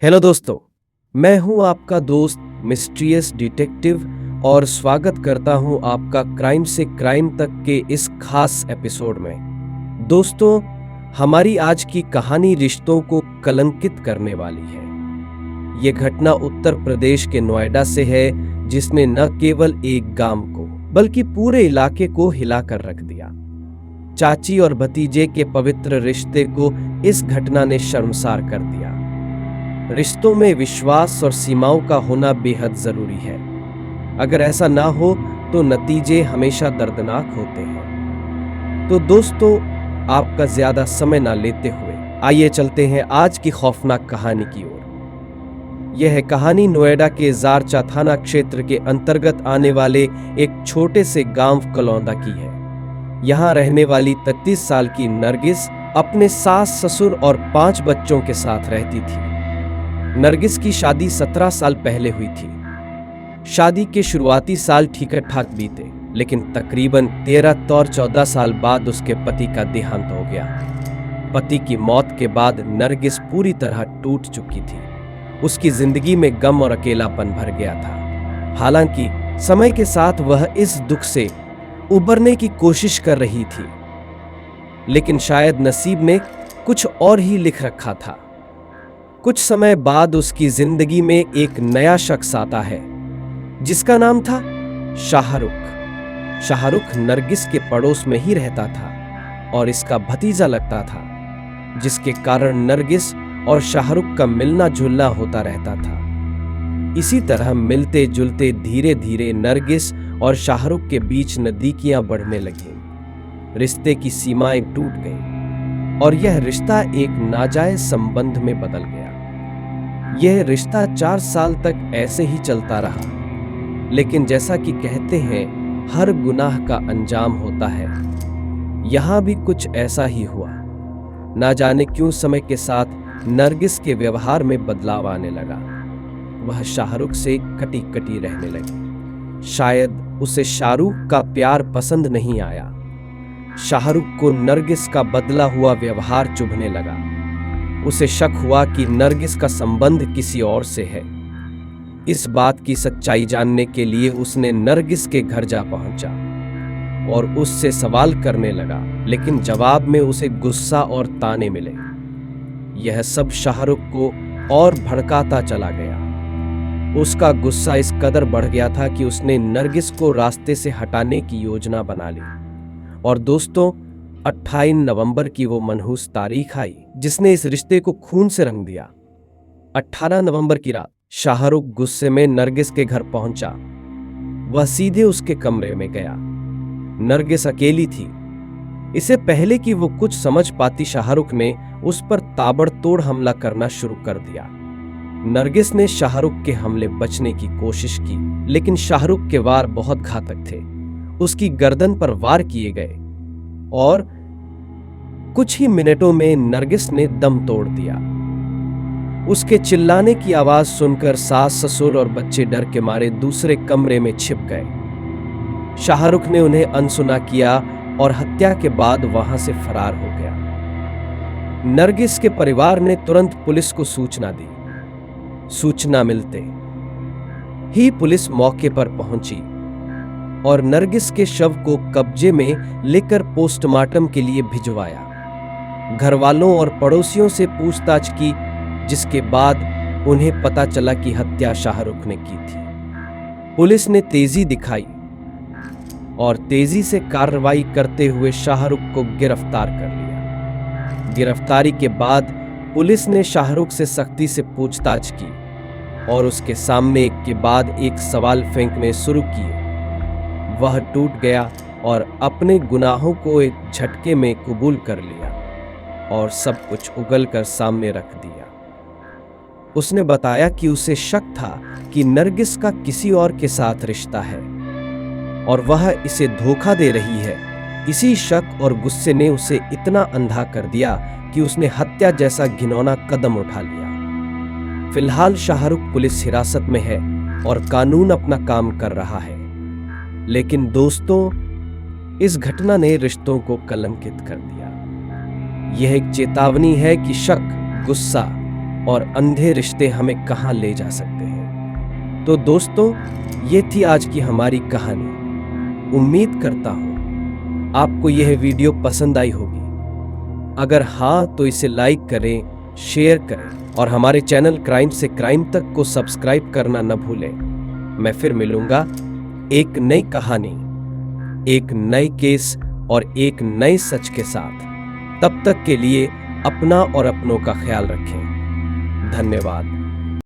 Hello दोस्तों, मैं हूं आपका दोस्त मिस्ट्रियस डिटेक्टिव और स्वागत करता हूं आपका क्राइम से क्राइम तक के इस खास एपिसोड में। दोस्तों, हमारी आज की कहानी रिश्तों को कलंकित करने वाली है। ये घटना उत्तर प्रदेश के नोएडा से है, जिसने न केवल एक गांव को बल्कि पूरे इलाके को हिलाकर रख दिया। चाची और भतीजे के पवित्र रिश्ते को इस घटना ने शर्मसार कर दिया। रिश्तों में विश्वास और सीमाओं का होना बेहद जरूरी है। अगर ऐसा ना हो तो नतीजे हमेशा दर्दनाक होते हैं। तो दोस्तों, आपका ज्यादा समय ना लेते हुए आइए चलते हैं आज की खौफनाक कहानी की ओर। यह कहानी नोएडा के जारचा थाना क्षेत्र के अंतर्गत आने वाले एक छोटे से गांव कलौंदा की है। यहाँ रहने वाली 33 साल की नरगिस अपने सास, ससुर और 5 बच्चों के साथ रहती थी। नरगिस की शादी 17 साल पहले हुई थी। शादी के शुरुआती साल ठीक ठाक बीते, लेकिन तकरीबन 13 और 14 साल बाद उसके पति का देहांत हो गया। पति की मौत के बाद नरगिस पूरी तरह टूट चुकी थी। उसकी जिंदगी में गम और अकेलापन भर गया था। हालांकि समय के साथ वह इस दुख से उबरने की कोशिश कर रही थी, लेकिन शायद नसीब ने कुछ और ही लिख रखा था। कुछ समय बाद उसकी जिंदगी में एक नया शख्स आता है, जिसका नाम था शाहरुख। शाहरुख नरगिस के पड़ोस में ही रहता था और इसका भतीजा लगता था, जिसके कारण नरगिस और शाहरुख का मिलना जुलना होता रहता था। इसी तरह मिलते जुलते धीरे धीरे नरगिस और शाहरुख के बीच नजदीकियां बढ़ने लगी। रिश्ते की सीमाएं टूट गईं और यह रिश्ता एक नाजायज संबंध में बदल गया। यह रिश्ता 4 साल तक ऐसे ही चलता रहा, लेकिन जैसा कि कहते हैं, हर गुनाह का अंजाम होता है। यहां भी कुछ ऐसा ही हुआ। ना जाने क्यों समय के साथ नरगिस के व्यवहार में बदलाव आने लगा। वह शाहरुख से कटी कटी रहने लगी। शायद उसे शाहरुख का प्यार पसंद नहीं आया। शाहरुख को नरगिस का बदला हुआ व्यवहार चुभने लगा। उसे शक हुआ कि नरगिस का संबंध किसी और से है। इस बात की सच्चाई जानने के लिए उसने नरगिस के घर जा पहुंचा और उससे सवाल करने लगा, लेकिन जवाब में उसे गुस्सा और ताने मिले। यह सब शाहरुख को और भड़काता चला गया। उसका गुस्सा इस कदर बढ़ गया था कि उसने नरगिस को रास्ते से हटाने की योजना बना ली। और दोस्तों, 28 नवंबर की वो मनहूस तारीख आई जिसने इस रिश्ते को खून से रंग दिया। 18 नवंबर की रात शाहरुख गुस्से में नरगिस के घर पहुंचा। वह सीधे उसके कमरे में गया। नरगिस अकेली थी। इससे पहले कि वो कुछ समझ पाती, शाहरुख ने उस पर ताबड़तोड़ हमला करना शुरू कर दिया। नरगिस ने शाहरुख के हमले बचने की कोशिश की, लेकिन शाहरुख के वार बहुत घातक थे। उसकी गर्दन पर वार किए गए और कुछ ही मिनटों में नरगिस ने दम तोड़ दिया। उसके चिल्लाने की आवाज सुनकर सास, ससुर और बच्चे डर के मारे दूसरे कमरे में छिप गए। शाहरुख ने उन्हें अनसुना किया और हत्या के बाद वहां से फरार हो गया। नरगिस के परिवार ने तुरंत पुलिस को सूचना दी। सूचना मिलते ही पुलिस मौके पर पहुंची और नरगिस के शव को कब्जे में लेकर पोस्टमार्टम के लिए भिजवाया। घर वालों और पड़ोसियों से पूछताछ की, जिसके बाद उन्हें पता चला कि हत्या शाहरुख ने की थी। पुलिस ने तेजी दिखाई और तेजी से कार्रवाई करते हुए शाहरुख को गिरफ्तार कर लिया। गिरफ्तारी के बाद पुलिस ने शाहरुख से सख्ती से पूछताछ की और उसके सामने एक के बाद एक सवाल फेंकने शुरू किए। वह टूट गया और अपने गुनाहों को एक झटके में कबूल कर लिया और सब कुछ उगल कर सामने रख दिया। उसने बताया कि उसे शक था कि नरगिस का किसी और के साथ रिश्ता है और वह इसे धोखा दे रही है। इसी शक और गुस्से ने उसे इतना अंधा कर दिया कि उसने हत्या जैसा घिनौना कदम उठा लिया। फिलहाल शाहरुख पुलिस हिरासत में है और कानून अपना काम कर रहा है। लेकिन दोस्तों, इस घटना ने रिश्तों को कलंकित कर दिया। यह एक चेतावनी है कि शक, गुस्सा और अंधे रिश्ते हमें कहां ले जा सकते हैं। तो दोस्तों, ये थी आज की हमारी कहानी। उम्मीद करता हूं आपको यह वीडियो पसंद आई होगी। अगर हाँ तो इसे लाइक करें, शेयर करें और हमारे चैनल क्राइम से क्राइम तक को सब्सक्राइब करना न भूलें। मैं फिर मिलूंगा एक नई कहानी, एक नए केस और एक नए सच के साथ। तब तक के लिए अपना और अपनों का ख्याल रखें। धन्यवाद।